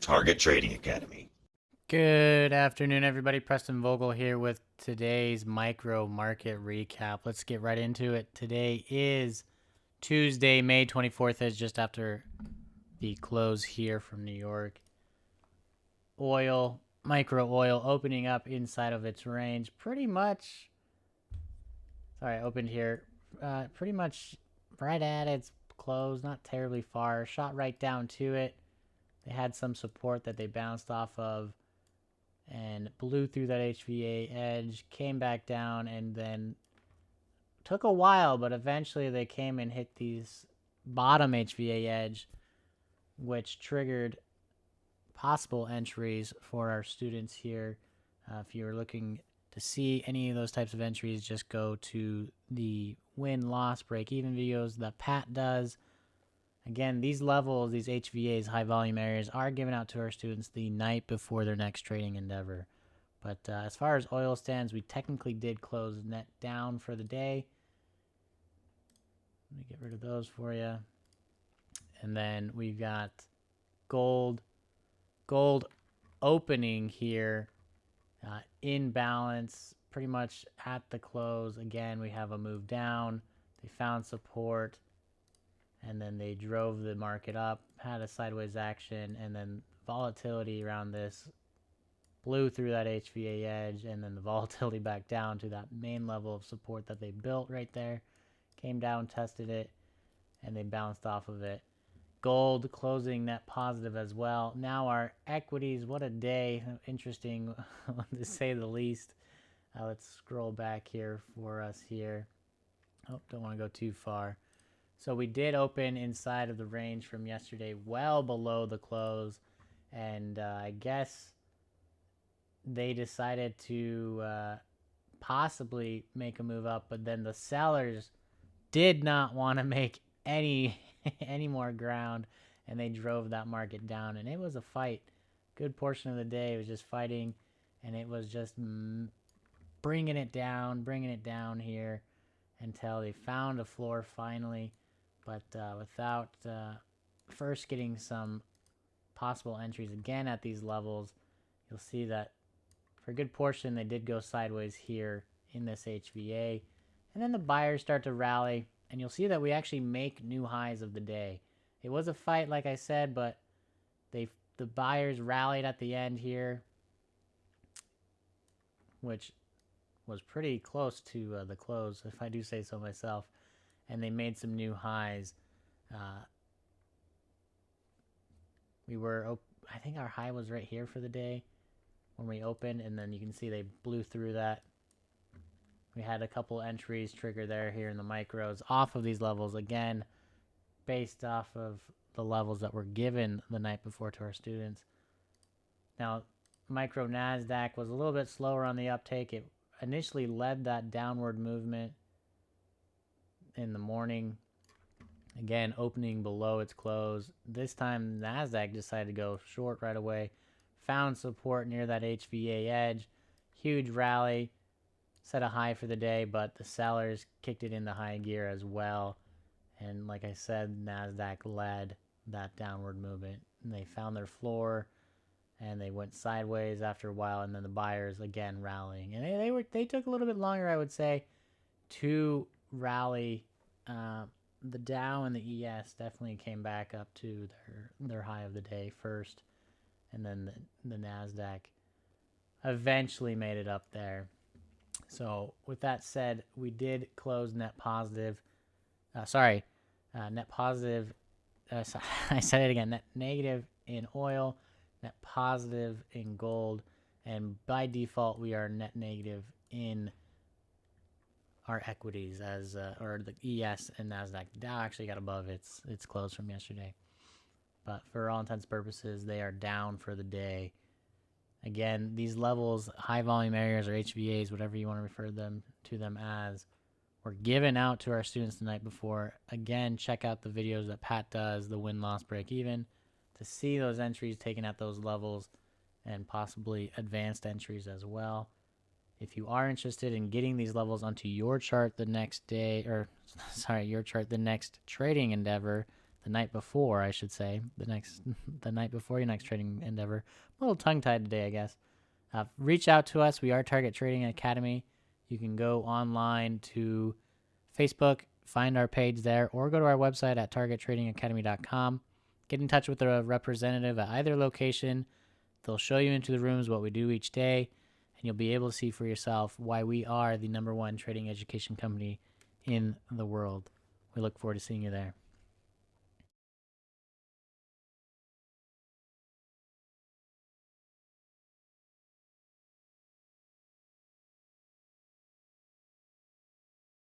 Target Trading Academy. Good afternoon, everybody. Preston Vogel here with today's micro market recap. Let's get right into it. Today is Tuesday, May 24th, is just after the close here from New York. Oil, micro oil opening up inside of its range. Pretty much, sorry, opened here pretty much right at its close, not terribly far. Shot right down to it. They had some support that they bounced off of and blew through that HVA edge, came back down, and then took a while, but eventually they came and hit these bottom HVA edge, which triggered possible entries for our students here. If you're looking to see any of those types of entries, just go to the win-loss break-even videos that Pat does. Again, these levels, these HVAs, high volume areas, are given out to our students the night before their next trading endeavor. But as far as oil stands, we technically did close net down for the day. Let me get rid of those for you. And then we've got gold. Gold opening here in balance, pretty much at the close. Again, we have a move down. They found support. And then they drove the market up, had a sideways action, and then volatility around this blew through that HVA edge, and then the volatility back down to that main level of support that they built right there. Came down, tested it, and they bounced off of it. Gold closing net positive as well. Now our equities, what a day. Interesting to say the least. Let's scroll back here for us here. Oh, don't want to go too far. So we did open inside of the range from yesterday, well below the close, and I guess they decided to possibly make a move up, but then the sellers did not want to make any more ground, and they drove that market down, and it was a fight. Good portion of the day it was just fighting, and it was just bringing it down here until they found a floor finally. But without first getting some possible entries again at these levels, you'll see that for a good portion they did go sideways here in this HVA. And then the buyers start to rally, and you'll see that we actually make new highs of the day. It was a fight, like I said, but the buyers rallied at the end here, which was pretty close to the close, if I do say so myself. And they made some new highs. I think our high was right here for the day when we opened, and then you can see they blew through that. We had a couple entries trigger there here in the micros off of these levels, again, based off of the levels that were given the night before to our students. Now, micro NASDAQ was a little bit slower on the uptake. It initially led that downward movement in the morning, again opening below its close. This time NASDAQ decided to go short right away, found support near that HVA edge, huge rally, set a high for the day, but the sellers kicked it into high gear as well, and like I said, NASDAQ led that downward movement, and they found their floor and they went sideways after a while, and then the buyers again rallying, and they took a little bit longer, I would say, to rally. The Dow and the ES definitely came back up to their high of the day first, and then the NASDAQ eventually made it up there. So with that said, we did close net positive. Net positive. I said it again. Net negative in oil, net positive in gold, and by default we are net negative in our equities or the ES and NASDAQ. Dow actually got above its close from yesterday, but for all intents and purposes, they are down for the day. Again, these levels, high volume areas or HVAs, whatever you want to refer to them as, were given out to our students the night before. Again, check out the videos that Pat does, the win-loss break-even, to see those entries taken at those levels and possibly advanced entries as well. If you are interested in getting these levels onto your chart the next day, or sorry, your chart the next trading endeavor, the night before, I should say, the night before your next trading endeavor. I'm a little tongue-tied today, I guess. Reach out to us. We are Target Trading Academy. You can go online to Facebook, find our page there, or go to our website at targettradingacademy.com. Get in touch with a representative at either location. They'll show you into the rooms what we do each day, and you'll be able to see for yourself why we are the #1 trading education company in the world. We look forward to seeing you there.